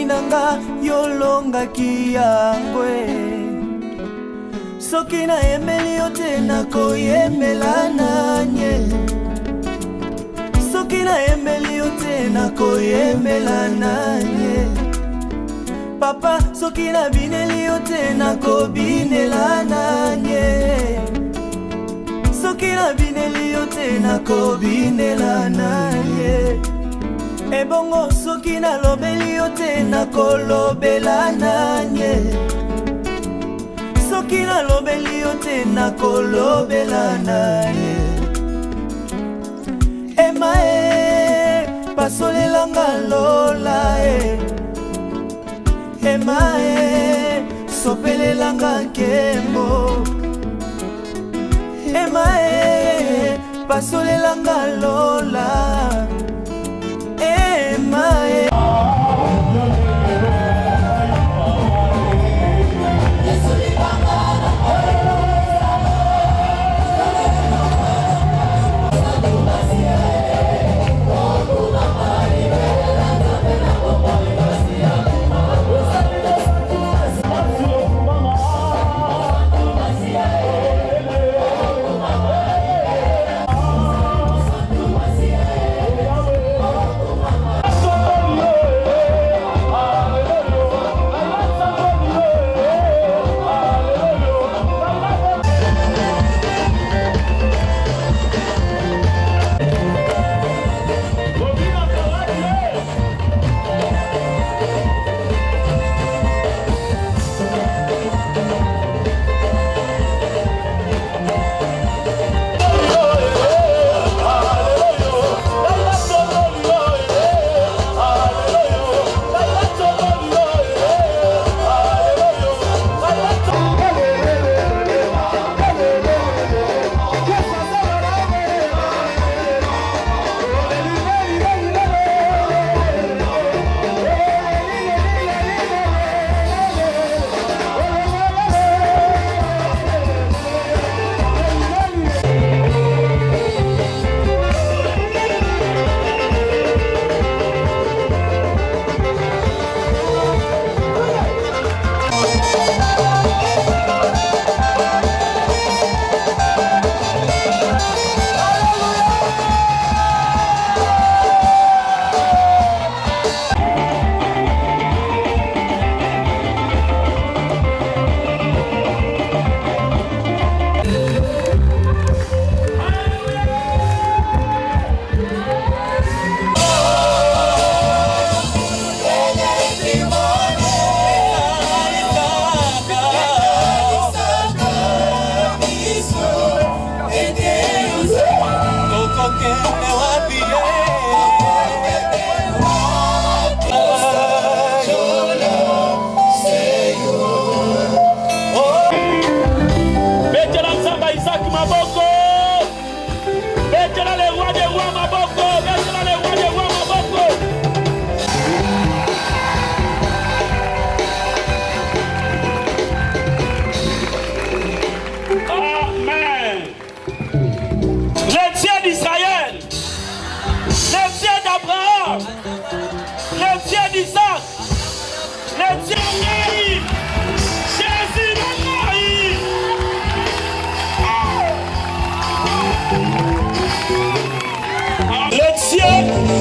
nanga yolongaki yangwe. Soki na yemeli yo te nakoyemela nanye. Soki na yemeli yo te nakoyemela nanye. Papa, soki na bineli yo te nakobinela nanye. Soki na bineli yo te nakobinela nanye. Ebongo soki na lobeli yo te nakolobela nanye. Soki na lobeli yo te nakolobela nanye. Ema pasolelanga lola Ema sopelelanga nkembo. Ema pasolelanga lola Ema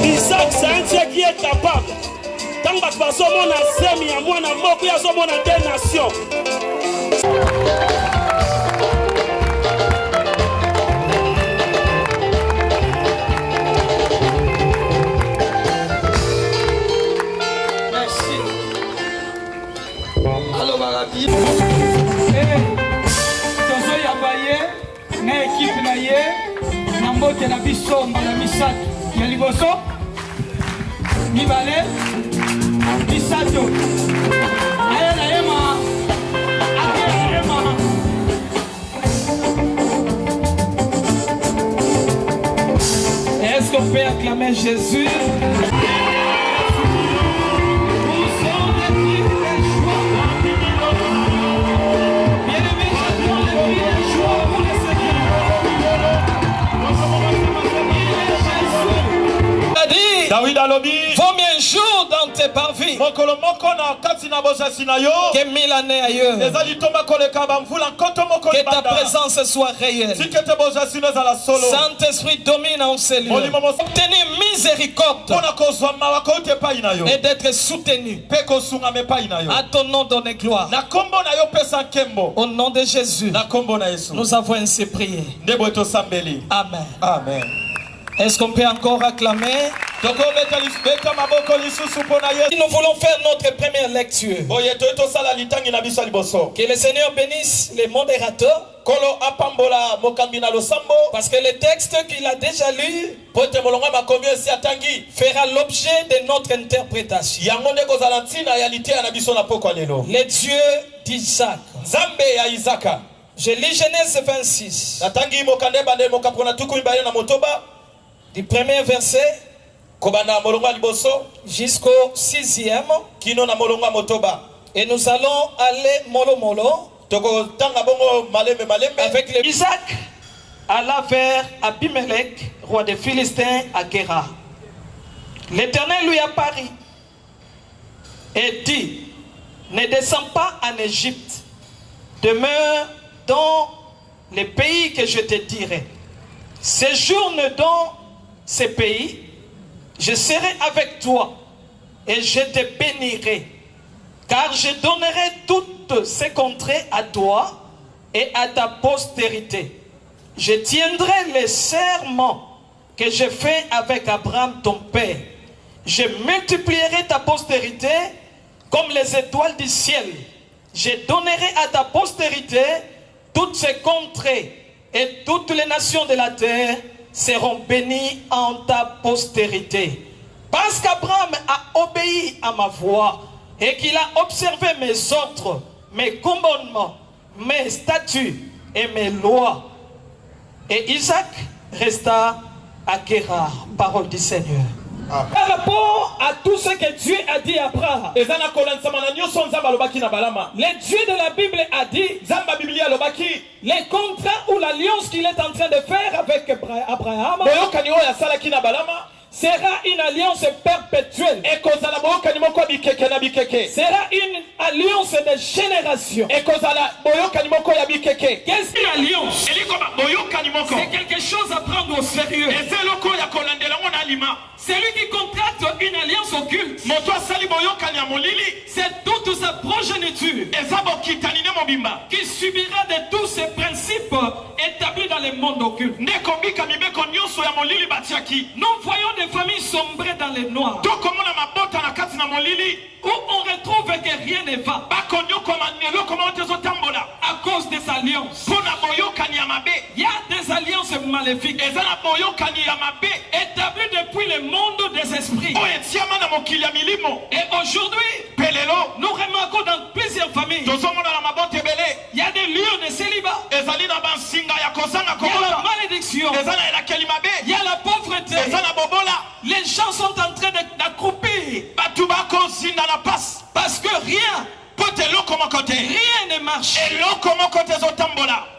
Isaac, c'est un Dieu qui est capable. Tant que tu vas mon asemi à moi, il y a des nations. Merci. Allô, Marabi. Tozo Yabaye, na équipe na ye, na mbote na biso mbala misato. Ya liboso mibale misato aya na yema aya na yema. Est-ce qu'on peut acclamer Jésus? David a lobby. Combien de jours dans tes parvis fruits que 1000 années ailleurs. Que ta présence soit réelle. Saint-Esprit domine en ces lieux. Obtenir miséricorde et d'être soutenu. À ton nom donner gloire. Au nom de Jésus, nous avons ainsi prié. Amen. Amen. Est-ce qu'on peut encore acclamer? Nous voulons faire notre première lecture. Que le Seigneur bénisse les modérateurs. Parce que le texte qu'il a déjà lu fera l'objet de notre interprétation. Les dieux d'Isaac. Je lis Genèse 26. Du premier verset jusqu'au 6e. Et nous allons aller mollo avec les... Isaac alla vers Abimelech, roi des Philistins, à Guérar. L'Éternel lui apparut et dit: ne descends pas en Égypte, demeure dans les pays que je te dirai. Séjourne dans ces pays, je serai avec toi et je te bénirai, car je donnerai toutes ces contrées à toi et à ta postérité. Je tiendrai les serments que j'ai faits avec Abraham ton père. Je multiplierai ta postérité comme les étoiles du ciel. Je donnerai à ta postérité toutes ces contrées, et toutes les nations de la terre seront bénies en ta postérité. Parce qu'Abraham a obéi à ma voix et qu'il a observé mes ordres, mes commandements, mes statuts et mes lois. Et Isaac resta à Guérar. Parole du Seigneur. Par rapport à tout ce que Dieu a dit à Abraham, le Dieu de la Bible a dit les contrats ou l'alliance qu'il est en train de faire avec Abraham sera une alliance perpétuelle. Sera une alliance de génération. Qu'est-ce qu'une alliance? C'est quelque chose à prendre au sérieux. Celui qui contracte une alliance occulte, c'est toute sa progéniture qui subira de tous ces principes établis dans le monde occulte. Nous voyons des familles sombrer dans les noirs, où on retrouve que rien ne va à cause des alliances. Il y a des alliances maléfiques établies depuis le monde des esprits. Et aujourd'hui, nous remarquons dans plusieurs familles, il y a des lieux de célibat, il y a la malédiction, il y a la pauvreté. Les gens sont en train d'accroupir parce que rien ne marche.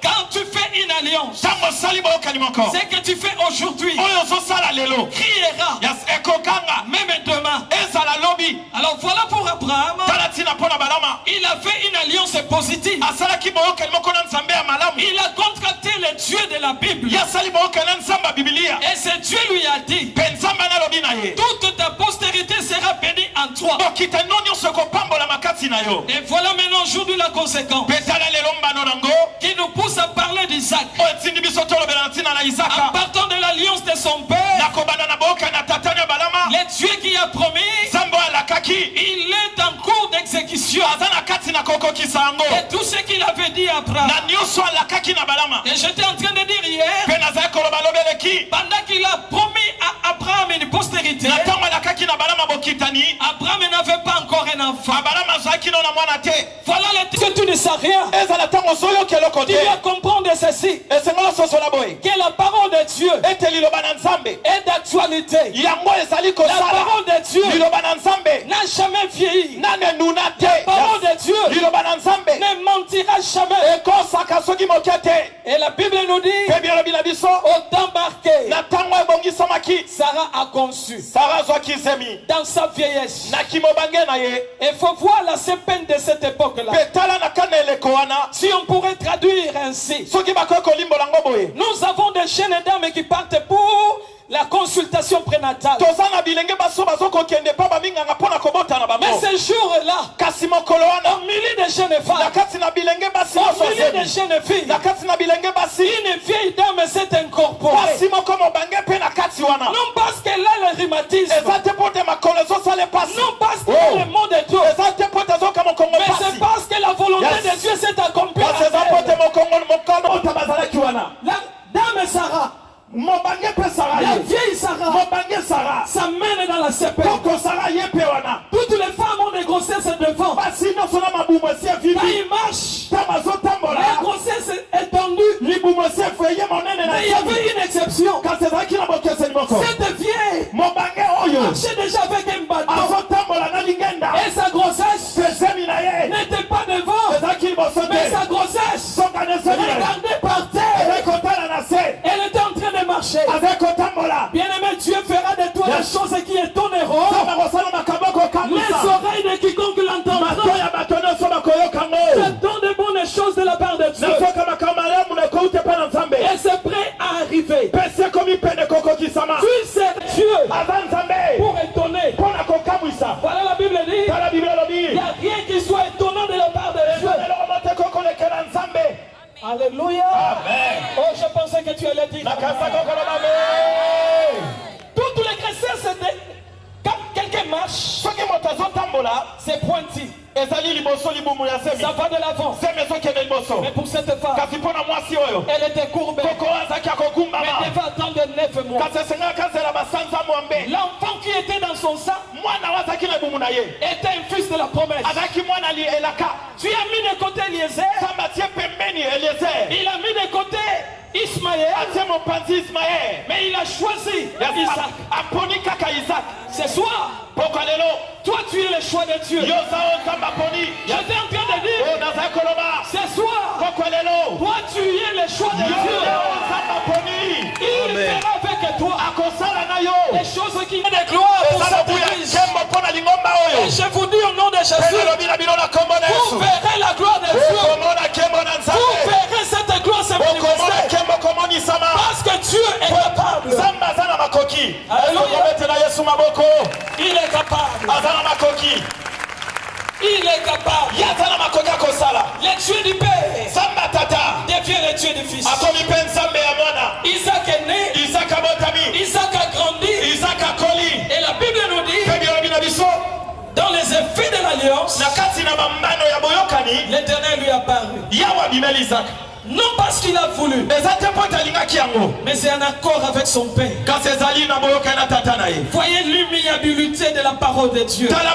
Quand tu fais une alliance, c'est que tu fais aujourd'hui criera même demain. Alors voilà pour Abraham, il a fait une alliance positive. Il a contracté le Dieu de la Bible. Et ce Dieu lui a dit: toute ta postérité sera bénie en toi. Et voilà maintenant aujourd'hui la conséquence qui nous pousse à parler d'Isaac. En partant de l'alliance de son père, le Dieu qui a promis, il est en cours d'exécution. Et tout ce qu'il avait dit à Abraham, et j'étais en train de dire hier, pendant qu'il a promis à Abraham une postérité, Abraham n'avait pas encore un enfant. Voilà le que tu ne sais rien. Tu dois comprendre ceci, que la parole de Dieu est d'actualité. La parole de Dieu n'a jamais vieilli. La parole de Dieu ne mentira jamais. Et la Bible nous dit, au temps marqué, Sarah a conçu dans sa vieillesse. Il faut voir la peine de cette époque-là. Si on pourrait traduire ainsi, nous avons des jeunes dames qui partent pour la consultation prénatale. Mais ce jour-là, au milieu des jeunes femmes, au milieu des jeunes filles, une vieille dame s'est incorporée. Non parce qu'elle a le rhumatisme, non parce qu'elle a le mot de Dieu, mais c'est parce que la volonté de Dieu s'est accomplie. La dame Sarah, la vieille Sarah s'amène dans la CP. Toutes les femmes ont des grossesses devant. Quand ils marchent, la grossesse est tendue. Mais il y avait une exception. Cette vieille marchait déjà avec un bâton. Et sa grossesse n'était pas devant. Mais sa grossesse regardait par terre. Elle était en train de marcher. Bien-aimé, Dieu fera de toi des choses qui étonneront les oreilles de quiconque l'entendra. Ce sont de bonnes choses de la part de Dieu. Et c'est prêt à arriver. Tu sais Dieu pour étonner. Voilà, la Bible dit, il n'y a rien qui soit étonnant de la part de Dieu. Alléluia. Amen. Oh, je pensais que tu allais dire. Toutes les chrétiens, quand quelqu'un marche, c'est pointu. Ça va de l'avant. Mais pour cette femme, elle était courbée. Mais elle devait attendre 9 mois. L'enfant qui était dans son sang était un fils de la promesse. Tu as mis de côté Eliezer. Il a mis de côté Ismaël. Mais il a choisi Isaac. Ce soir, toi tu es le choix de Dieu. J'étais en train de dire, ce soir, toi tu es le choix de Dieu. Il fera avec toi des choses qui ont de gloire pour sa église. Et je vous dis au nom de Jésus, vous verrez la gloire de Dieu. Vous verrez cette gloire se manifester. Parce que Dieu est capable. Il est capable. Il est capable. Le Dieu du Père devient le Dieu du Fils. Isaac est né. Isaac a grandi. Et la Bible nous dit, dans les effets de l'alliance, l'Éternel lui a apparu. Non parce qu'il a voulu, mais c'est un accord avec son Père. Voyez l'humiliabilité de la parole de Dieu. Même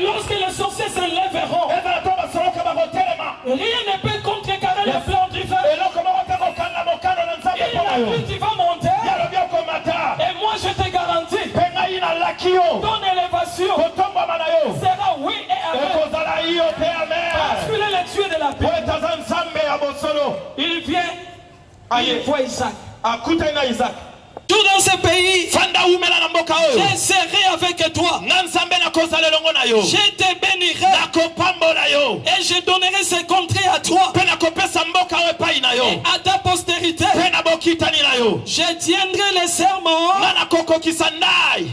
lorsque les sorciers se lèveront, rien ne peut contrecarrer le plan divin. Il va monter. Et moi je te garantis, ton élévation sera oui et amen. Parce qu'il est le Dieu de la paix. Il vient, il voit Isaac. Tout dans ce pays, je serai avec toi. Je te bénirai. Et je donnerai ce contrées à toi. Et à ta postérité. Je tiendrai les serments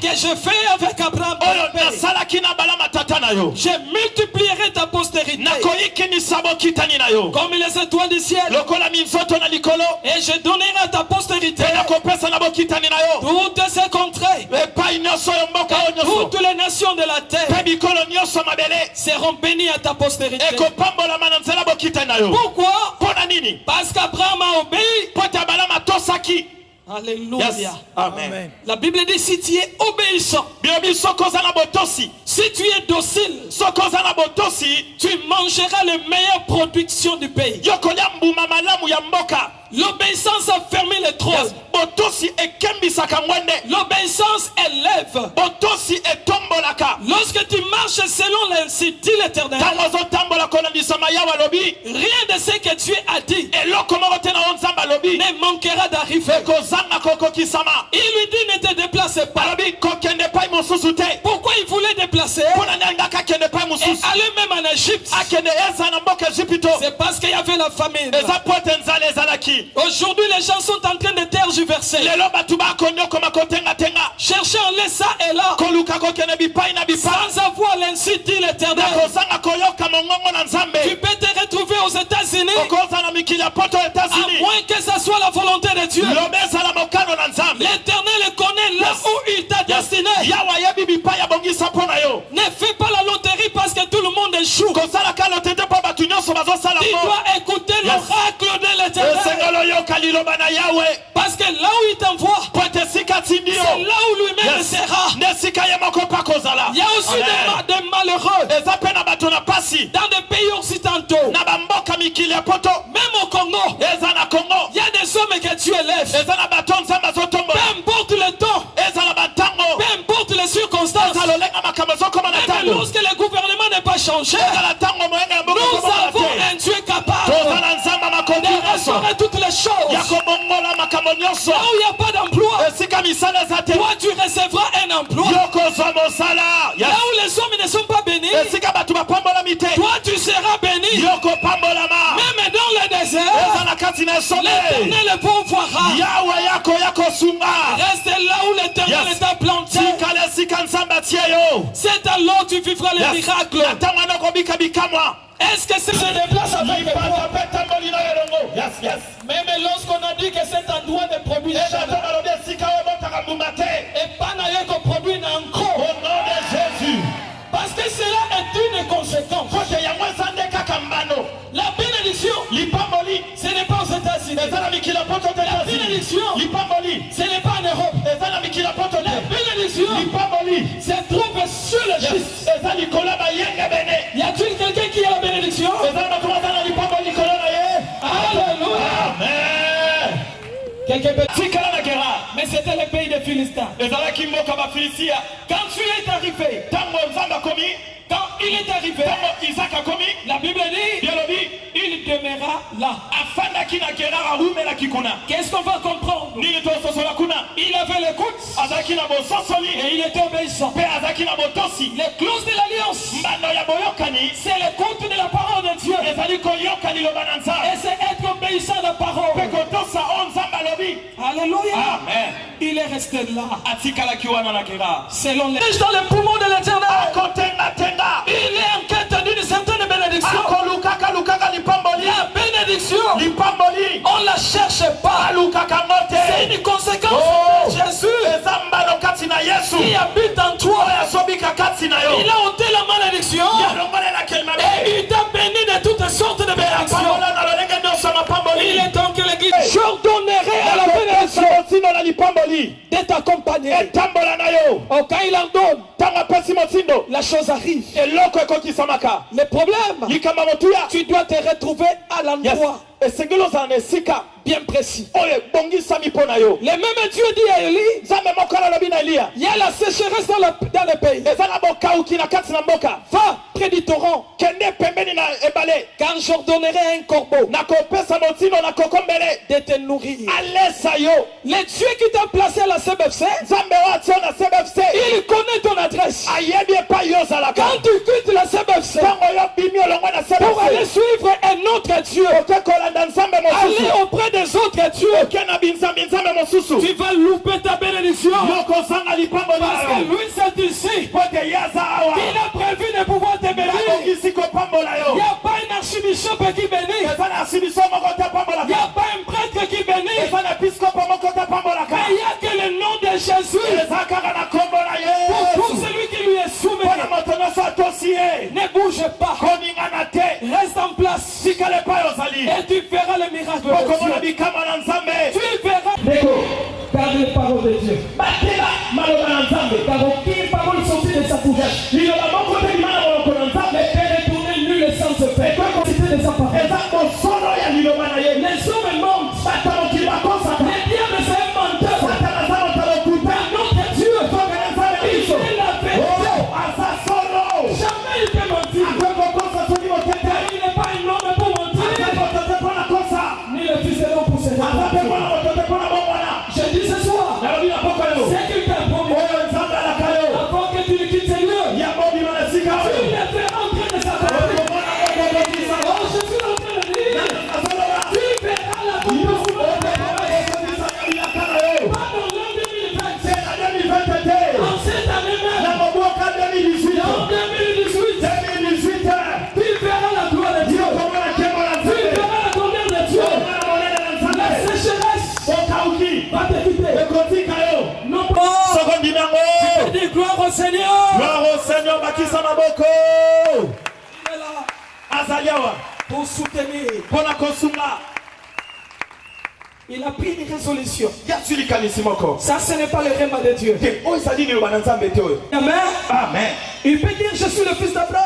que je fais avec Abraham. Je multiplierai ta postérité comme les étoiles du ciel. Et je donnerai à ta postérité toutes ces contrées. Toutes les nations de la terre seront bénies à ta postérité. Pourquoi? Parce qu'Abraham a obéi. Alléluia. Yes. Amen. La Bible dit, si tu es obéissant, si tu es docile, tu mangeras les meilleures productions du pays. L'obéissance a fermé les trônes. L'obéissance élève. Lorsque tu marches selon l'incite, dit l'Éternel, Rien de ce que Dieu a dit ne manquera d'arriver. Il lui dit ne te déplace pas. Pourquoi il voulait déplacer et aller même en Égypte? C'est parce qu'il y avait la famine. Aujourd'hui les gens sont en train de tergiverser, cherchant les ça et là, sans avoir l'ainsi dit l'Éternel. Tu peux te retrouver aux États-Unis à moins que ça soit la volonté de Dieu. L'Éternel connaît là où il t'a destiné. Ne fais pas la loterie parce que tout le monde échoue. Tu dois écouter l'oracle de l'Éternel. Parce que là où il t'envoie, c'est là où lui-même sera. Il y a aussi des malheureux dans des pays occidentaux, même au Congo. Il y a des hommes que Dieu élève. Peu importe le temps, peu importe les circonstances, même lorsque le gouvernement n'est pas changé, nous avons un Dieu capable de restaurer toutes les choses. Là où il n'y a pas d'emploi, toi tu recevras un emploi. Là où les hommes ne sont pas bénis, toi tu seras béni. Même dans le désert, l'Éternel pourvoira. Reste là où l'Éternel t'a planté. C'est alors tu vivras les miracles. Est-ce que c'est se déplace avec toi? Même lorsqu'on a dit que cet endroit ne produit jamais, et pas n'ayez qu'on produit encore. Au nom de Jésus. Parce que cela est une conséquence. La bénédiction, ce n'est pas aux États-Unis. La bénédiction, ce n'est pas en Europe. La bénédiction se trouve sur le Christ. Y a-t-il quelqu'un qui a la bénédiction? Alléluia. Amen. Mais c'était le pays des Philistins. Quand tu es arrivé, quand il est arrivé, la Bible dit, il demeura là. Qu'est-ce qu'on va comprendre? Il avait l'écoute et il était obéissant. Les clauses de l'alliance, c'est l'écoute de la parole de Dieu. Et c'est être obéissant à la parole. Alléluia. Amen. Il est resté là. Selon les dans le poumon de l'Éternel, il est en quête d'une certaine bénédiction. La bénédiction, on la cherche pas. C'est une conséquence de Jésus qui habite en toi. Il a ôté la malédiction et il t'a béni de toutes sortes de bénédictions. Il est temps que l'Église, j'ordonnerai à la bénédiction de t'accompagner. Quand il en donne, la chose arrive. Le problème, tu dois te retrouver à l'endroit bien précis. Le même Dieu dit à Élie, il y a la sécheresse dans le pays. Va près du torrent. Quand j'ordonnerai un corbeau de te nourrir. Le Dieu qui t'a placé à la CBFC, il connaît ton adresse. Quand tu quittes la CBFC pour aller suivre un autre Dieu, aller auprès des autres dieux, tu vas louper ta bénédiction. Parce que lui c'est ici, il a prévu de pouvoir te bénir. Il n'y a pas un archibishop qui bénit. Il n'y a pas un prêtre qui bénit. Mais il n'y a que le nom de Jésus. Pour tout celui qui lui est soumis. Ne bouge pas. Reste en place. Et tu feras le miracle de Dieu. Tu verras. Garde les paroles de Dieu. Car aucune parole sortie de sa bouche ne peut retourner nulle sans se faire. Les hommes mentent. Les diables c'est un menteur. Notre Dieu, il fait la vérité. Jamais il peut mentir. Il n'est pas au Seigneur. Gloire au Seigneur, Bakisa Maboko. Il est là Azaliawa. pour soutenir. Pona Kosunga. Il a pris une résolution. Yatsuli Kanisimoko. Ça, ce n'est pas le rêve de Dieu. Oh, ça dit, Amen. Amen. Il peut dire, je suis le fils d'Abraham.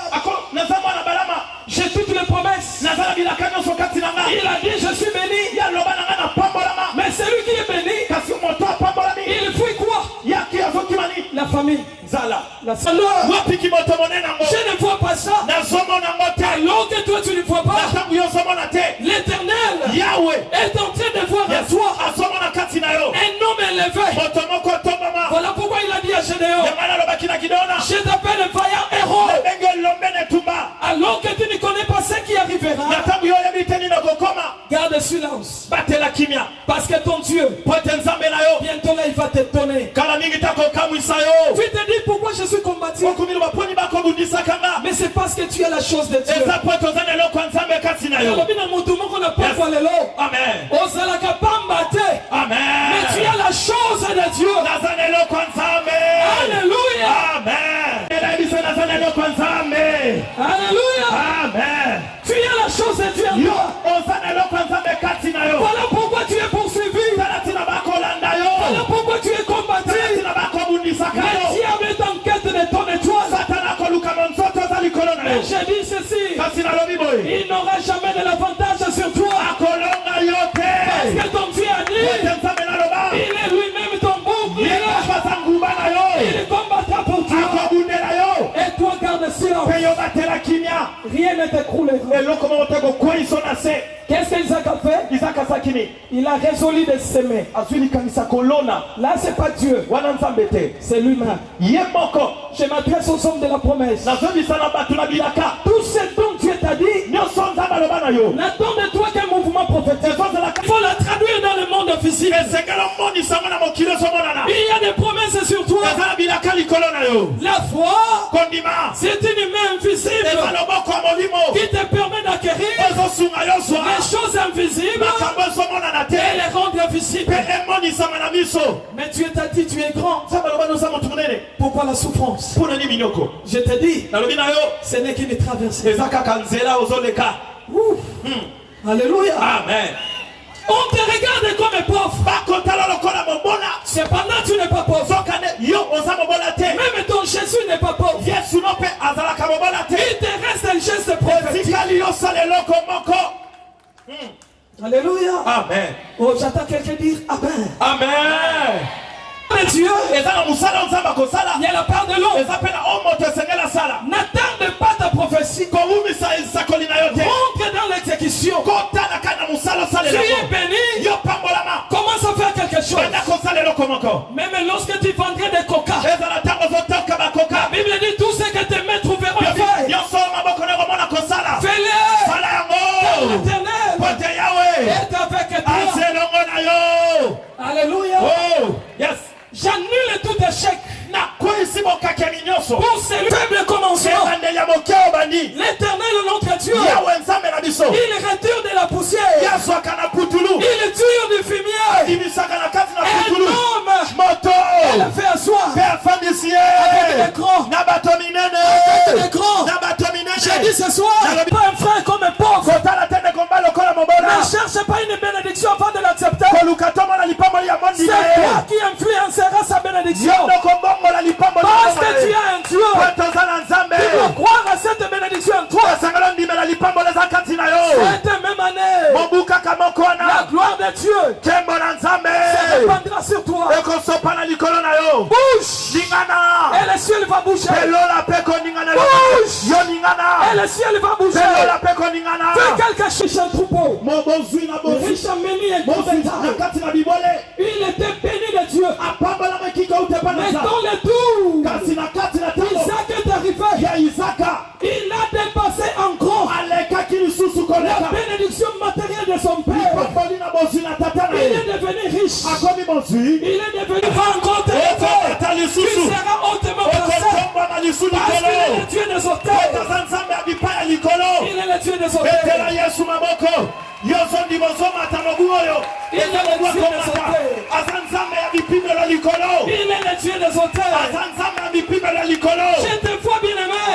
J'ai toutes les promesses. Il a dit, je suis béni. Mais celui qui est béni, il fuit quoi? La famille. La salle. Je ne vois pas ça. Alors que toi tu ne vois pas. L'Éternel est en train de voir en toi un homme élevé. Voilà pourquoi il a dit à Gédéon, je t'appelle un vaillant héros. Alors que tu ne connais pas ce qui arrivera, garde silence. Parce que ton Dieu, bientôt là il va te donner. Tu te dis pourquoi je suis combattu. Mais c'est parce que tu as la chose de Dieu. Amen. Mais tu as la chose de Dieu. Alléluia. Alléluia. Amen. Tu as la chose de Dieu en toi. Voilà pourquoi tu es poursuivi. Voilà pourquoi tu es combattu. Le diable est en quête de ton étoile. Mais j'ai dit ceci, il n'aura jamais de l'avantage sur toi. Parce que ton Dieu a dit, il est lui-même ton bouclier. Il combattra pour toi. Et toi garde silence. Rien ne t'écroulera. Qu'est-ce qu'Isaac a fait? Il a résolu de s'aimer. Là c'est pas Dieu, c'est lui-même. Je m'adresse aux hommes de la promesse. Tout ce dont Dieu t'a dit n'attend de toi qu'un mouvement prophétique. Il faut la traduire dans le monde physique. Il y a des promesses sur toi. La foi, c'est une main invisible qui te permet d'acquérir les choses invisibles et les rendre visibles. Mais Dieu t'a dit tu es grand. Pourquoi la souffrance? Je te dis, ce n'est qu'une traversée. Alléluia. Amen. On te regarde comme pauvre. Cependant tu n'es pas pauvre. Même ton Jésus n'est pas pauvre. Il te reste un geste prophétique. Alléluia. Amen. Oh, j'attends quelqu'un dire Amen. Amen. Dieu, il y a la part de l'eau. N'attends pas ta prophétie. Rentre dans l'exécution. Tu es béni. Commence à faire quelque chose. Même lorsque tu vendrais des coca, la Bible dit tout ce que tes mains trouveront fait. Fais-le. L'Éternel est avec toi. Alléluia. Oh, yes. J'annule tout échec. Pour ces faibles commencements, l'Éternel notre Dieu, il retire de la poussière, il tire du fumier, un homme, il le fait asseoir avec des grands, j'ai dit ce soir, pas un frère comme un pauvre, ne cherche pas une bénédiction avant de l'accepter. C'est toi qui influencera sa bénédiction. Parce que tu as un Dieu, tu dois croire à cette bénédiction en toi. Cette même année, la gloire de Dieu se répandra sur toi. Bouge, et le ciel va bouger. Bouge, et le ciel va bouger. Fais quelque chose, un troupeau. Riche en meni et gros bétail. Il était béni de Dieu. Mais dans le tour, Isaac est arrivé. Il a dépassé encore la bénédiction matérielle de son père. Il est devenu riche. Il est devenu rencontré. Il sera hautement placé. Parce qu'il est le Dieu des hôtels. Il est le Dieu des hôtels. Il est le Dieu des hôtels. Il est le Dieu des hôtels. Je te vois bien aimé.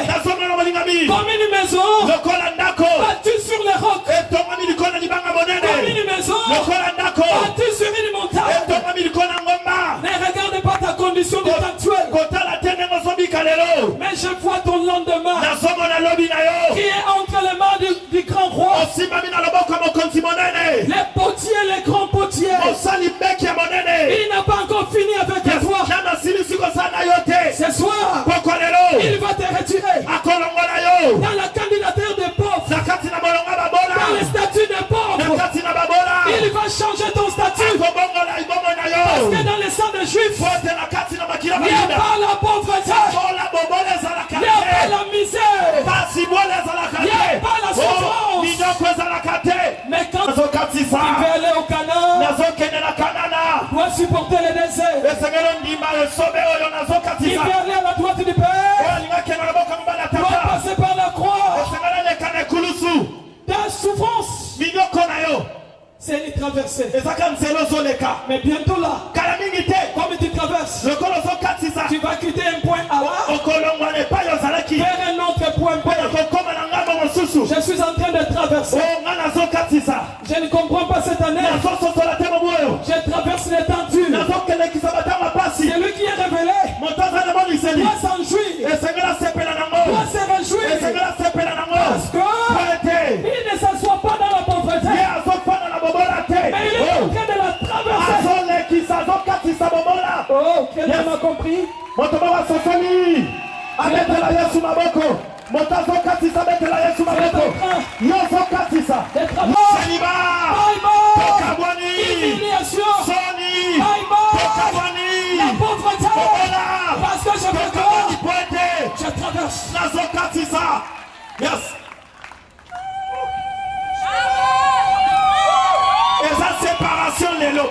Comme une maison battue sur les rocs. Comme une maison battue sur une montagne. Ne regarde pas ta condition actuelle. Mais je vois ton lendemain qui est entre les mains du grand roi. Les potiers, les grands potiers. Il n'a pas encore fini avec toi. Ce soir, il va te retirer dans la candidature des pauvres, dans les statuts des pauvres. Il va changer ton statut. Parce que dans les sangs des Juifs, il n'y a pas la pauvreté, il n'y a pas la misère, il n'y a pas la souffrance. Mais quand il veut aller au Canaan, doit supporter les déserts. Il veut aller à la droite du Père, doit passer par la croix. Ta souffrance, c'est une traversée. Mais bientôt là, comme tu traverses, tu vas quitter un point A vers un autre point B. Je suis en train de traverser. Je ne comprends pas cette année. Je traverse l'étendue. C'est lui qui est révélé. Doit s'en jouir. Doit se réjouir. Parce qu'il ne s'assoit pas dans la pauvreté. Mais il est en train de la traverser. Oh, quelqu'un m'a compris? Humiliation. La pauvreté. Parce que je fais quoi? Je traverse. Yes. Et sa séparation, Lélo.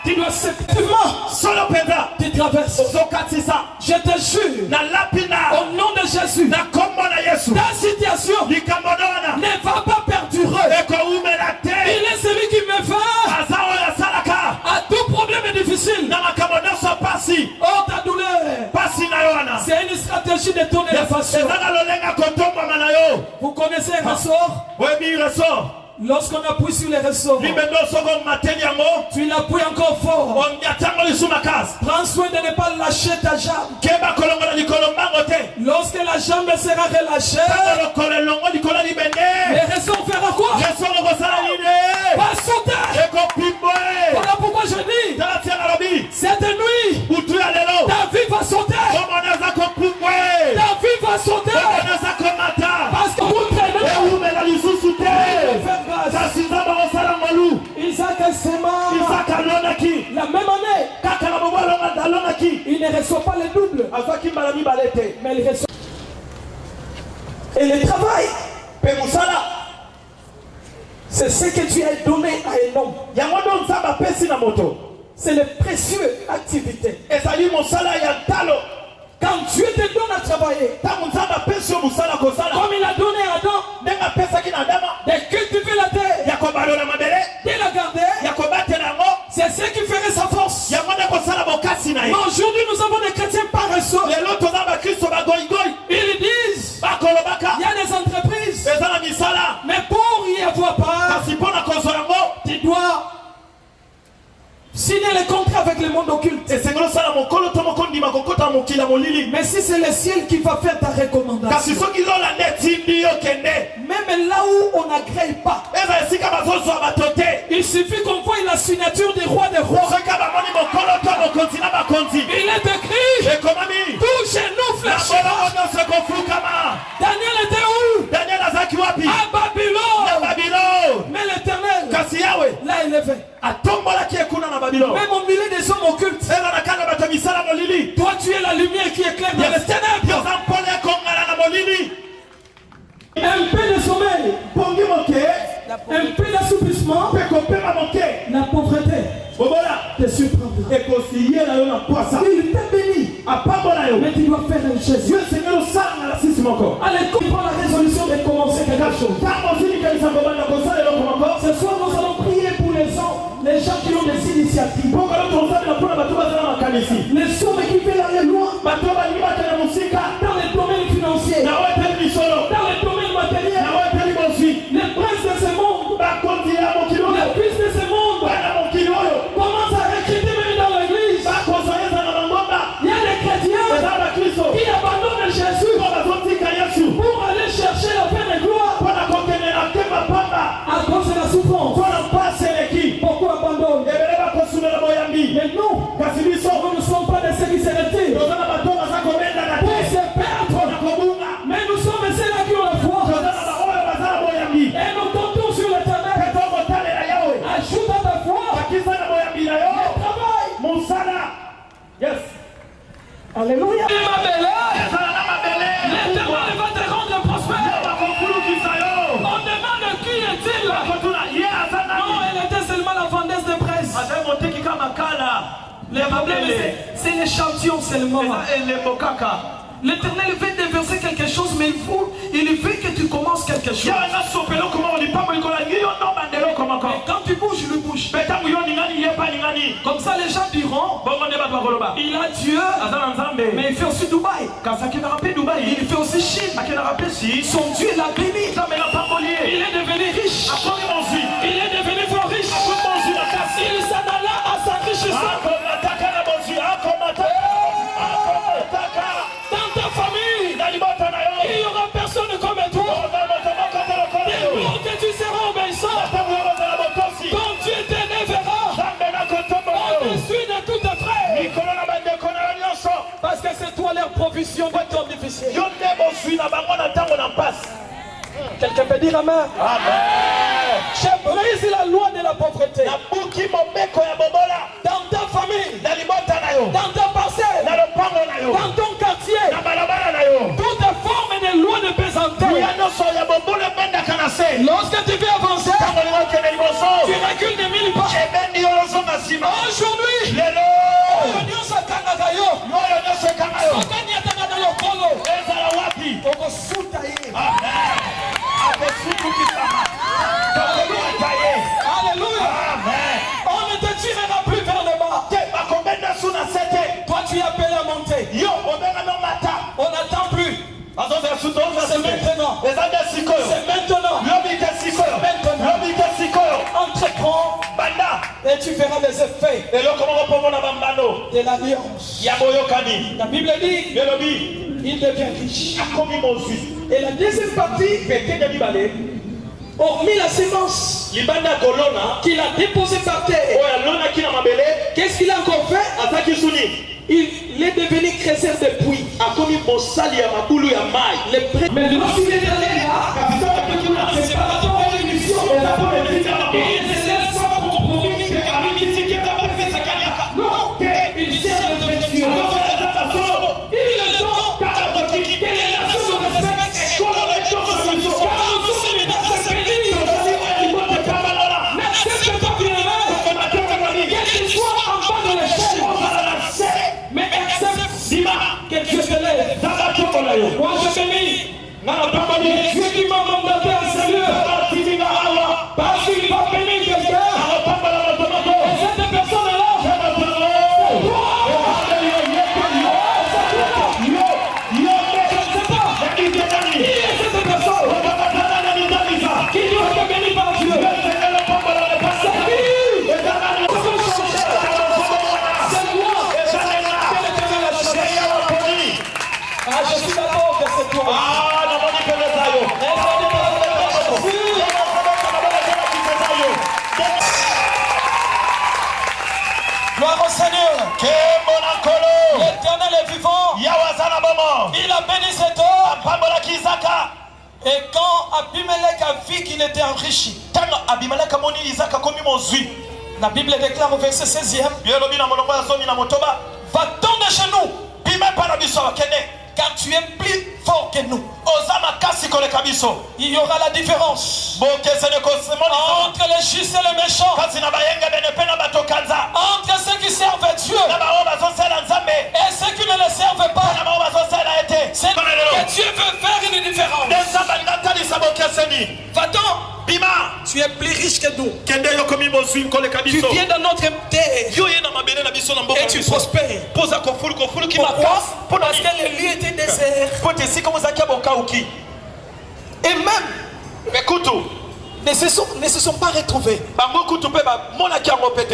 Tu dois solo tu traverses. Je te jure, au nom de Jésus, ta situation ne va pas perdurer. Il est celui qui me fait à tout problème difficile. Oh, ta douleur, c'est une stratégie de tourner la façon. Vous connaissez un ressort? Oui, il ressort. Lorsqu'on appuie sur les ressorts, tu l'appuies encore fort. Prends soin de ne pas lâcher ta jambe. Lorsque la jambe sera relâchée, les ressorts feront quoi? Va sauter. Voilà pourquoi je dis, cette nuit, ta vie va sauter. Ta vie va sauter. Parce que vous traînez. Isaac la même année, il ne reçoit pas le double, mais il reçoit. Et le travail, c'est ce que tu as donné à un homme. C'est les précieuses activités. Quand Dieu te donne à travailler, comme il a donné à Adam, de cultiver la terre, de la garder, c'est ce qui ferait sa force. Mais aujourd'hui, nous avons des chrétiens paresseux. Ils disent, il y a des entreprises, mais pour y avoir part, tu dois signer les contrats avec le monde occulte. Mais si c'est le ciel qui va faire ta recommandation, même là où on n'agrée pas, il suffit qu'on voie la signature des rois des rois. Il est écrit, touchez-nous flèches. Daniel était où? À Babylone. Mais l'Éternel l'a élevé. Même au milieu des hommes occultes, toi tu es la lumière qui éclaire dans les ténèbres. Un peu de sommeil, un peu d'assouplissement, la pauvreté te surprendra. Il t'a béni, mais tu dois faire un geste. Allez, prends la résolution de commencer quelque chose. Ce soir nous allons prier pour les gens qui ont des initiatives. l'initiative. Les hommes qui font la loi dans les domaines financiers, dans les domaines matériels, les princes de ce monde, les fils de ce monde commencent à recruter même dans l'église. Il y a des chrétiens qui abandonnent Jésus pour aller chercher la paix de gloire à cause de la souffrance. Pourquoi abandonner? Mais nous, nous ne sommes pas de ceux qui se retirent pour se perdre. Mais nous sommes ceux-là qui ont la foi. Et nous comptons sur l'éternel. Ajoute à ta foi le travail. Yes. Alléluia. L'éternel va te rendre prospère. On demande qui est-il? Non, elle était seulement la vendeuse de presse. Les problèmes, c'est l'échantillon seulement. L'éternel veut déverser quelque chose, mais il veut que tu commences quelque chose. Et quand tu bouges, il bouge. Comme ça, les gens diront, il a Dieu, mais il fait aussi Dubaï. Il fait aussi Chine. Son Dieu l'a béni. Il est devenu riche. Il est devenu fort riche. Il s'en alla à sa richesse. Dans ta famille, il n'y aura personne comme toi. Dès lors que tu seras obéissant, ton Dieu t'élèvera au-dessus de tous tes frères. Parce que c'est toi leur provision de ton difficile. Quelqu'un peut dire amen. J'ai brisé la loi de la pauvreté. Dans ta famille, dans ta parcelle, dans ton quartier, toutes formes de loi de pesanteur. Lorsque tu veux avancer, tu recules de 1000 pas. Aujourd'hui, Alléluia. On ne te tirera plus vers le bas. Toi tu es appelé à monter. On n'attend plus. C'est maintenant. C'est maintenant. Entreprends et tu verras les effets de l'alliance. La Bible dit il devient riche. Et la deuxième partie, hormis la sémence qu'il a déposée par terre, qu'est-ce qu'il a encore fait? Il est devenu créateur de puits. Mais le monsieur est allé là, c'est par rapport à l'émission. Il ne se laisse pas compromis. Non, il sert de version. Il le donne. Quelle est la chose de respect? N'accepte pas bien qu'elle soit en bas de l'échelle. Mais accepte que Dieu te lève. Moi je bénis Dieu qui m'a mandaté à ce lieu. Parce qu'il va bénir quelqu'un. Et cette personne-là, qui doit être béni par Dieu. Je suis d'accord que c'est toi. Gloire au Seigneur. L'Éternel est vivant. Il a béni cet homme. Et quand Abimelech a vu qu'il était enrichi, la Bible déclare au verset 16e, va-t'en de chez nous, car tu es plus fort que nous. Il y aura la différence entre les justes et les méchants, entre ceux qui servent Dieu et ceux qui ne le servent pas. C'est que Dieu veut faire une différence. Va-t'en, tu es plus riche que nous. Tu viens de notre terre. et tu prospères. Pourquoi? Parce que le lieu était désert. Et même ne se sont pas retrouvés.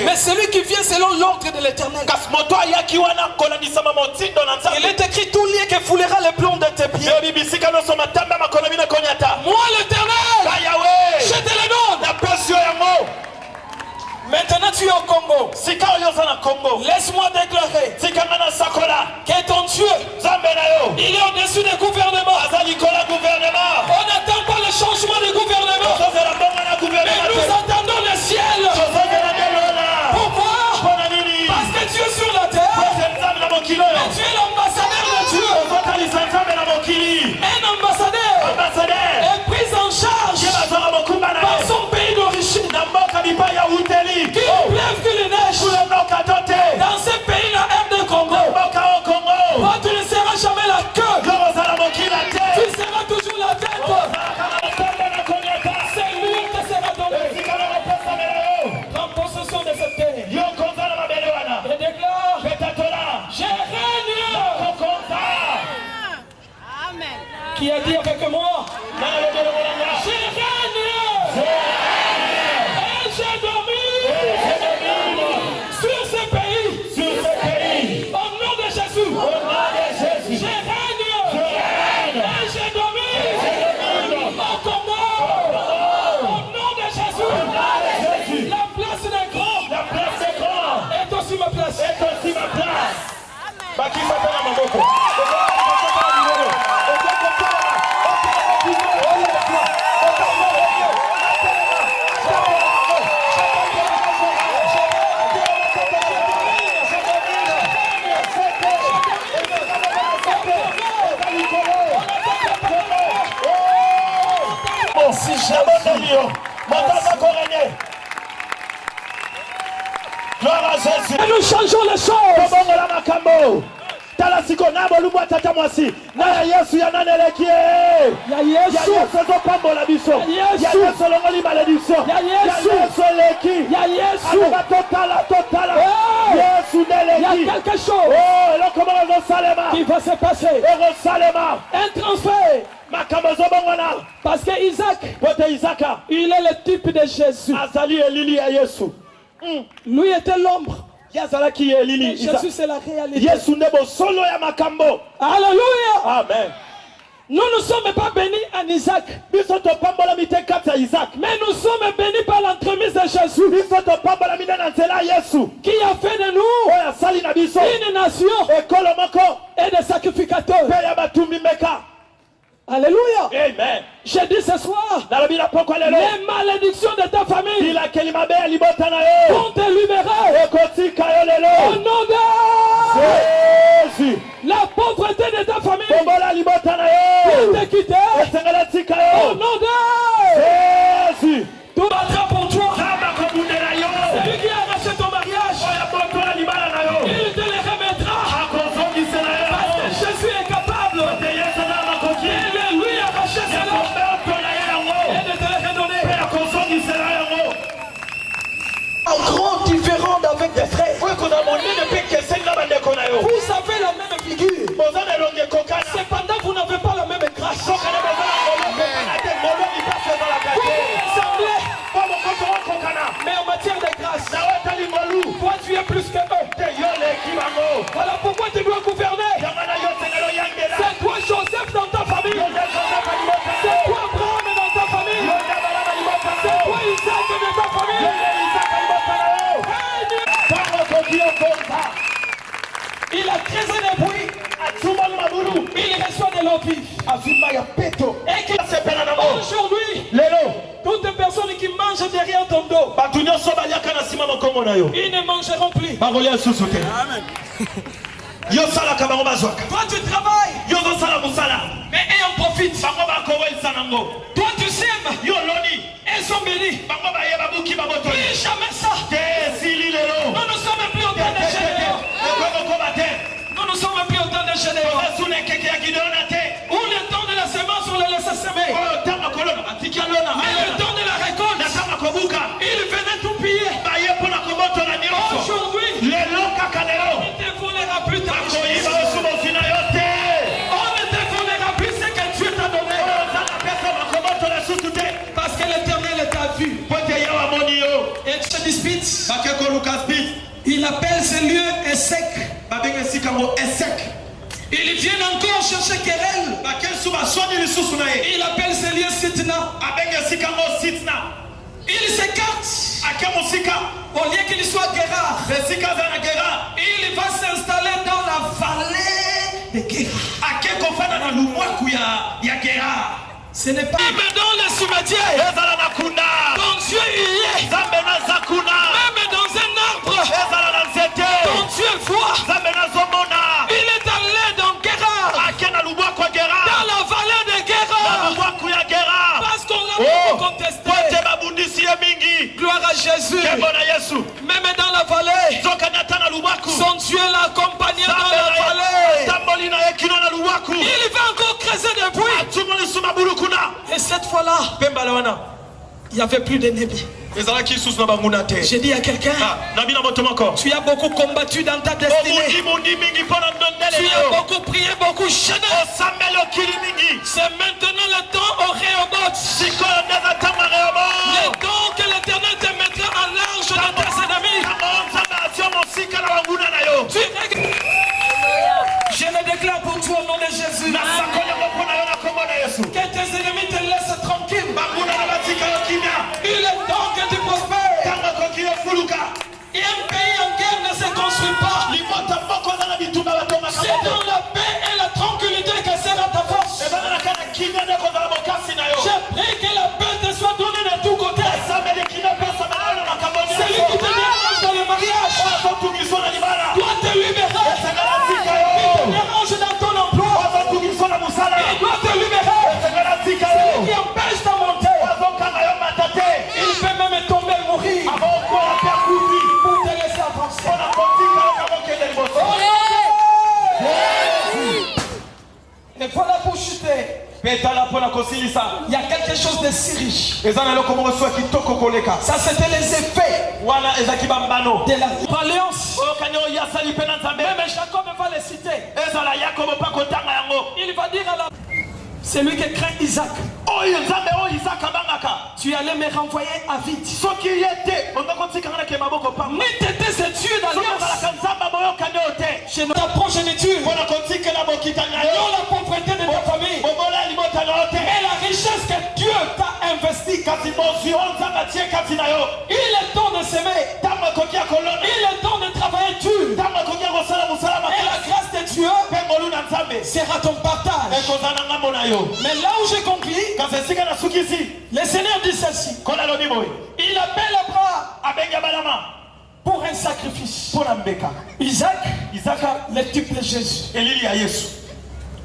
Mais celui qui vient selon l'ordre de l'Éternel. Il est écrit tout lieu que foulera le plomb de tes pieds. Moi l'Éternel, je te le donne. Maintenant tu es au Congo. Laisse-moi déclarer que ton Dieu, il est au-dessus des gouvernements. On n'attend pas le changement de gouvernement, mais nous attendons le ciel. Pourquoi? Parce que Dieu est sur la terre, mais tu es l'ambassadeur de Dieu. Un ambassadeur est pris en charge par son pays d'origine. Qu'il pleuve, qu'il neige dans ce pays-là, RD Congo, toi tu ne seras jamais la queue, tu seras toujours la tête. C'est lui qui sera donné. Prends possession de cette terre et déclare: je règne. Amen. Qui a dit avec moi? Je règne. J'ai dormi sur ce pays. Au nom de Jésus. Je règne. Et j'ai dormi au Congo. Au nom de Jésus. La place des grands est aussi ma place. Et nous changeons les choses. Talasiko nabo lumwa tata mwasi na Yesu ya naneleki ya Yesu ezopambola biso ya Yesu longoli malédiction ya Yesu leki ya Yesu totala Yesu neleki. Il y a quelque chose qui va se passer. Un transfert. Parce que Isaac, il est le type de Jésus. Lui était l'ombre. Jésus c'est la réalité. Alléluia. Amen. Nous ne sommes pas bénis en Isaac, mais nous sommes bénis par l'entremise de Jésus, qui a fait de nous une nation et des sacrificateurs. Alléluia. Amen. Je dis ce soir, les malédictions de ta famille vont te libérer au nom de Jésus. La pauvreté de ta famille va te quitter au nom de Jésus. Tout va être pour toi. Celui qui a arraché ton mariage, il te le remettra. Parce que Jésus est capable. Un grand différent avec des frères. Vous avez la même figure. Cependant, vous n'avez pas la même grâce. Vous ressemblez, mais en matière de grâce, toi tu es plus que eux. Voilà pourquoi tu dois gouverner. C'est toi Joseph dans ta famille. C'est toi Abraham dans ta famille. C'est toi Isaac dans ta famille. Il a creusé des bruits. Il reçoit de l'eau vive. Et aujourd'hui, toutes les personnes qui mangent derrière ton dos, ils ne mangeront plus. Amen. Toi tu travailles, mais eux en profitent. Toi tu sèmes, elles sont bénies. Plus jamais ça. Nous ne sommes plus au temps de Gédéon. Nous ne sommes plus au temps de Gédéon. Où le temps de la semence on le laisse semer. Mais le temps de la récolte, il venait tout piller. Aujourd'hui, Ils viennent encore chercher querelle. Il appelle ce lieu Sitna. Il s'écarte. Au lieu qu'il soit Guérard, il va s'installer dans la vallée de Guérard. Ce n'est pas même dans le cimetière. Ton Dieu y est. Même dans un arbre. Ton Dieu voit. Il est allé dans Guérard. Dans la vallée de Guérard. Parce qu'on l'a beaucoup contesté. Gloire à Jésus. Même dans la vallée, son Dieu l'accompagnait dans la vallée. Il va encore creuser des puits. Et cette fois-là, il n'y avait plus d'ennemis. J'ai dit à quelqu'un, tu as beaucoup combattu dans ta destinée. Tu as beaucoup prié, beaucoup jeûné. C'est maintenant le temps au Rehoboth. Le temps que l'Éternel te mettra en large de tes ennemis. Je le déclare pour toi au nom de Jésus. Que tes ennemis te laissent tranquille. Il est temps que tu prospères. Et un pays en guerre ne se construit pas. C'est dans la paix et la tranquillité que sera ta force. Je prie que la paix te soit donnée de tous côtés. Celui qui te dérange dans le mariage doit te libérer. Il te dérange dans ton emploi. Il doit te libérer. Celui qui empêche ta montée, il peut même tomber et mourir pour te laisser avancer. Et voilà pour chuter. Il y a quelque chose de si riche. Ça c'était les effets de la alliance. Même Jacob va les citer. Il va dire à la... C'est lui qui craint Isaac. Tu allais me renvoyer à vite. N'était ce Dieu d'alliance. Ta progéniture. Non la pauvreté de ta famille. Mais la richesse que Dieu t'a investie. Il est temps de s'aimer. Il est temps de travailler dur. Et la grâce de Dieu sera ton partage. Mais là où j'ai compris, le Seigneur dit ceci. Il appelle Abraham pour un sacrifice. Isaac, le type de Jésus.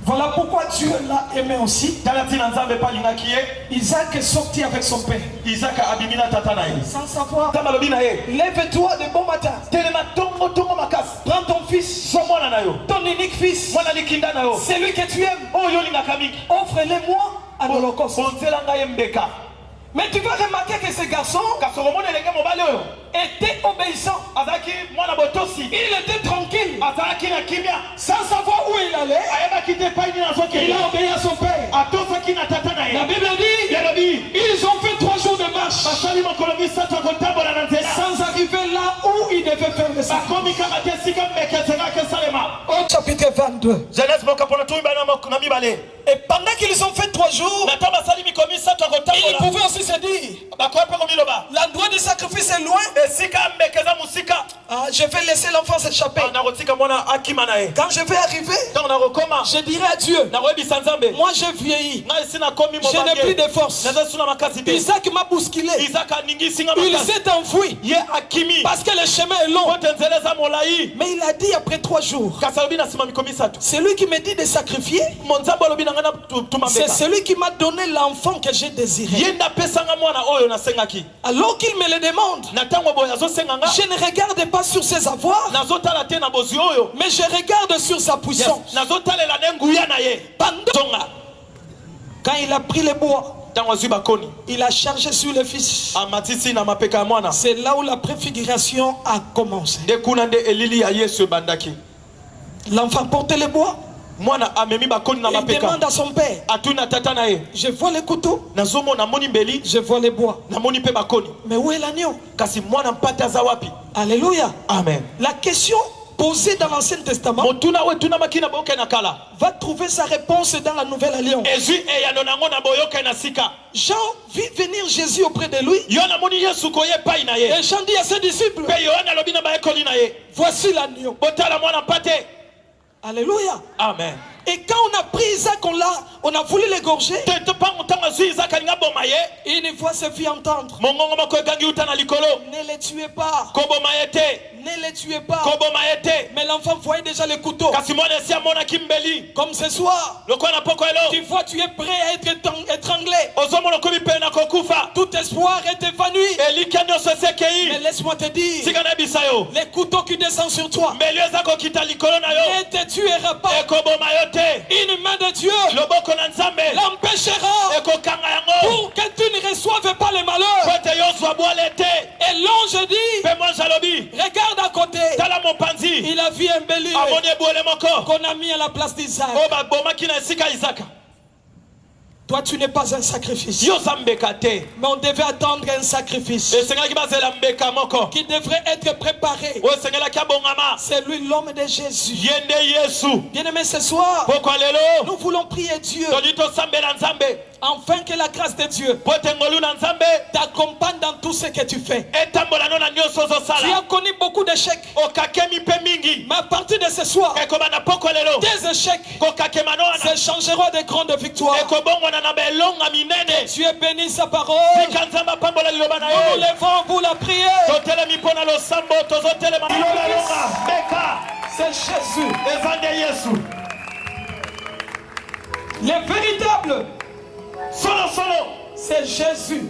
Voilà pourquoi Dieu l'a aimé aussi. Isaac est sorti avec son père. Sans savoir. Lève-toi de bon matin. Prends ton fils, ton unique fils, celui que tu aimes. Offre-le-moi à l'Holocauste. Mais tu vas remarquer que ce garçon était obéissant. Il était tranquille. Sans savoir où il allait. Il a obéi à son père. La Bible dit, ils ont fait 3 jours de marche sans arriver là où ils devaient faire le sacrifice. Au chapitre 22. Et pendant qu'ils ont fait 3 jours, ils pouvaient aussi se dire, l'endroit du sacrifice est loin. Je vais laisser l'enfant s'échapper. Quand je vais arriver, je dirai à Dieu, moi j'ai vieilli, je n'ai plus de force. Isaac m'a bousculé. Il s'est enfoui parce que le chemin est long. Mais il a dit après 3 jours, c'est lui qui me dit de sacrifier. C'est celui qui m'a donné l'enfant que j'ai désiré. Alors qu'il me le demande, je ne regarde pas sur ses avoirs, mais je regarde sur sa puissance. Quand il a pris le bois, il a chargé sur le fils. C'est là où la préfiguration a commencé. L'enfant portait le bois. Il demande à son père, je vois le couteau, je vois le bois, mais où est l'agneau? Alléluia. Amen. La question posée dans l'Ancien Testament va trouver sa réponse dans la Nouvelle Alliance. Jean vit venir Jésus auprès de lui. Et Jean dit à ses disciples, voici l'agneau. Alléluia. Amen. Et quand on a pris Isaac, on a voulu l'égorger, une voix se fit entendre. Ne les tuez pas. Ne les tuez pas. Mais l'enfant voyait déjà le couteau. Comme ce soir, tu vois, tu es prêt à être étranglé. Tout espoir est évanoui. Mais laisse-moi te dire, les couteaux qui descendent sur toi ne te tuera pas. Une main de Dieu l'empêchera pour que tu ne reçoives pas le malheur. Et l'ange dit, regarde à côté, il a vu un bélier qu'on a mis à la place d'Isaac. Toi, tu n'es pas un sacrifice. Mais on devait attendre un sacrifice qui devrait être préparé. C'est lui, l'homme de Jésus. Bien-aimé, ce soir, nous voulons prier Dieu afin que la grâce de Dieu t'accompagne dans tout ce que tu fais. Tu as connu beaucoup d'échecs, mais à partir de ce soir, tes échecs se changeront de grandes victoires. Tu es béni sa parole. Nous nous levons pour la prière. C'est Jésus. Le véritable. C'est Jésus.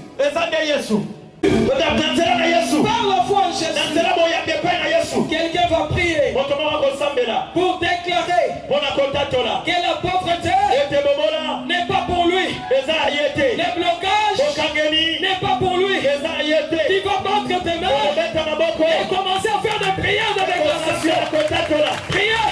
Par la foi en Jésus, quelqu'un va prier pour déclarer que la pauvreté n'est pas pour lui. Le blocage n'est pas pour lui. Tu vas battre tes mains et commencer à faire des prières de déclaration. Priez.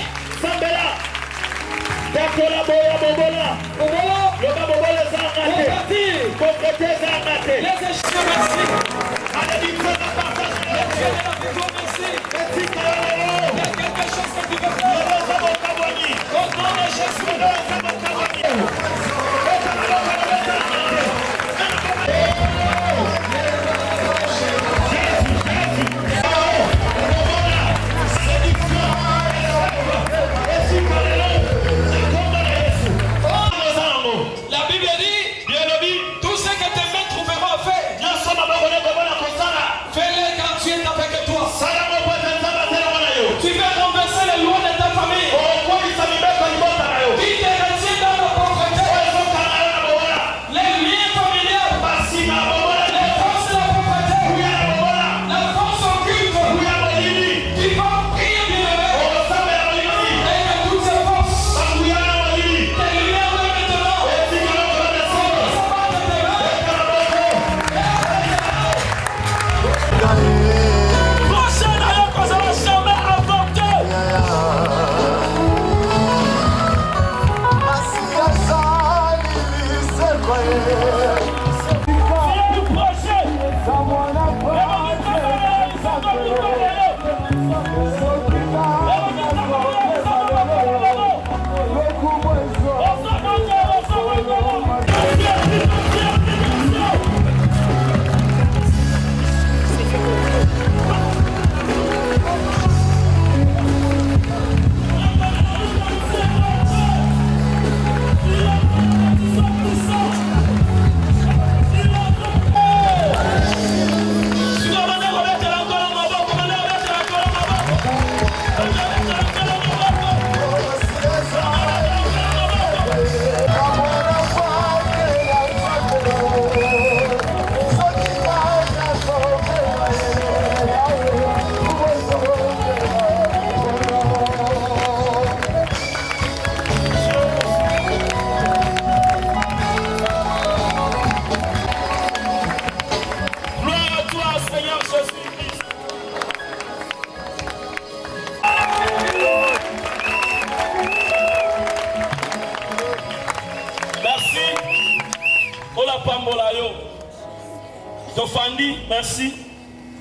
Tofandi, merci.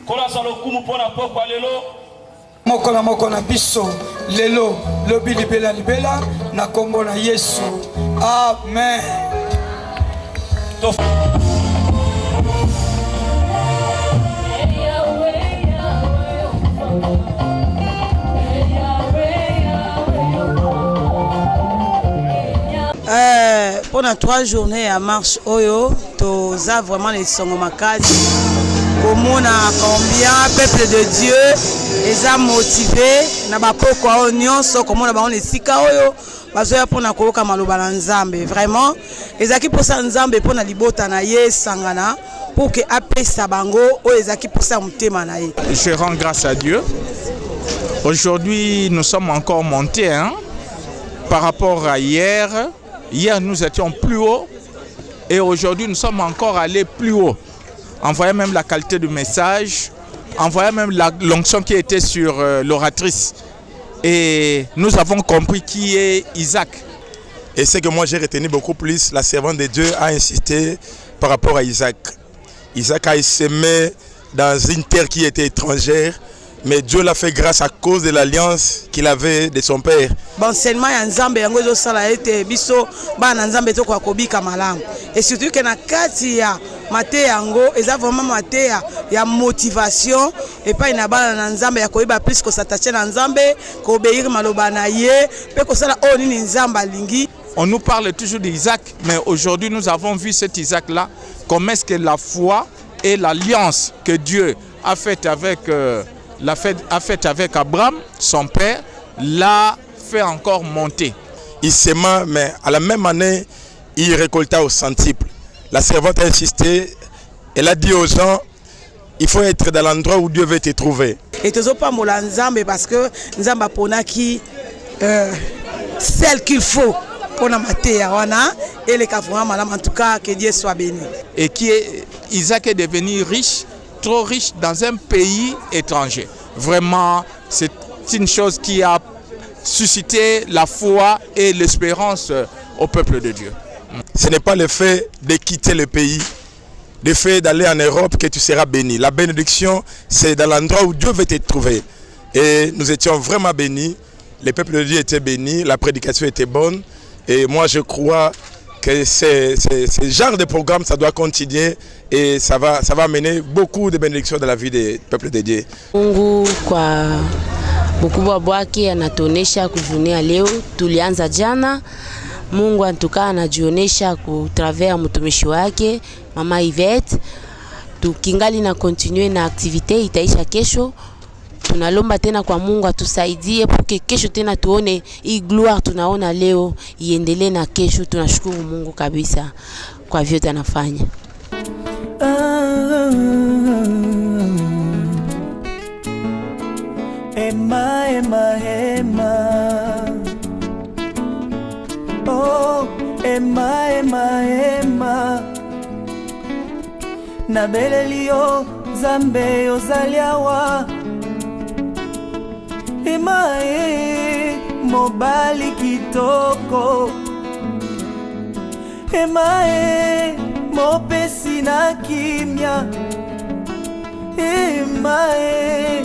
Kola salokumu pona poko alelo. moko na biso lelo lobi libela na kombo na Yesu. Amen. Pendant 3 journées à marche oyo, toza vraiment les songo makasi. Komona combien peuple de Dieu eza motivé na bapoko oyo nyonso komona ba on esika oyo bazoya pona koyoka maloba na Nzambe. Vraiment ezaki posa Nzambe pona libota na ye sangana pour que apesa bango oyo ezaki posa mutema na ye. Je rends grâce à Dieu. Aujourd'hui, nous sommes encore montés par rapport à hier. Hier, nous étions plus haut et aujourd'hui, nous sommes encore allés plus haut. On voyait même la qualité du message, on voyait même l'onction qui était sur l'oratrice. Et nous avons compris qui est Isaac. Et c'est que moi j'ai retenu beaucoup plus, la servante de Dieu a insisté par rapport à Isaac. Isaac a semé dans une terre qui était étrangère, mais Dieu l'a fait grâce à cause de l'alliance qu'il avait de son père. Enseignement ya Nzambe yango ezosala ete biso bana Nzambe toko kobika malamu. Et surtout que na kati ya mate yango eza vraiment mate ya motivation et pas ina bana na Nzambe ya koiba plus ko s'attacher na Nzambe, ko obéir maloba na ye, pe ko sala o nini Nzambe alingi. On nous parle toujours d'Isaac, mais aujourd'hui nous avons vu cet Isaac-là, comment est-ce que la foi et l'alliance que Dieu a faite avec Abraham, son père, l'a fait encore monter. Il s'aima, mais à la même année, il récolta au centuple. La servante a insisté, elle a dit aux gens, il faut être dans l'endroit où Dieu veut te trouver. Et tu n'as pas moula Nzambe parce que Nzamba pona qui celle qu'il faut pour la matière, et les cafouins, madame, en tout cas, que Dieu soit béni. Et Isaac est devenu riche, trop riche dans un pays étranger. Vraiment, c'est une chose qui a suscité la foi et l'espérance au peuple de Dieu. Ce n'est pas le fait de quitter le pays, le fait d'aller en Europe que tu seras béni. La bénédiction, c'est dans l'endroit où Dieu veut te trouver. Et nous étions vraiment bénis, le peuple de Dieu était béni, la prédication était bonne. Et moi, je crois que ce genre de programme, ça doit continuer et ça va amener beaucoup de bénédictions dans la vie des peuples de Dieu. Mungu kwa mkubwa wake anatuonesha kuvunia leo, tulianza jana. Mungu antukaa anajionesha ku travers mtumishi wake Mama Yvette. Tukingali na continue na activité itaisha kesho. Tunalomba tena kwa Mungu atusaidie porque kesho tena tuone hii gloire tunaona leo iendelee na kesho. Tunashukuru Mungu kabisa kwa vyote anafanya. Ema, ema, ema. Oh, ema, ema, ema. Na belelio Zambe ozaliawa. Emae mobali kitoko, emae mopesi na kimya, emae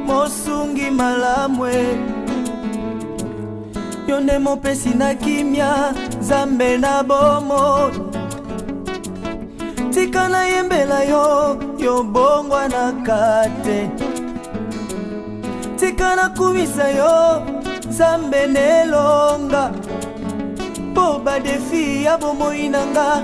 mosungi malamwe, yonde mopesi na kimya, Zambe na bomo. Tika na yembela yo bongwa na kate. Tika na kumisa yo Zambe nelonga. Po ba defi ya bomo inanga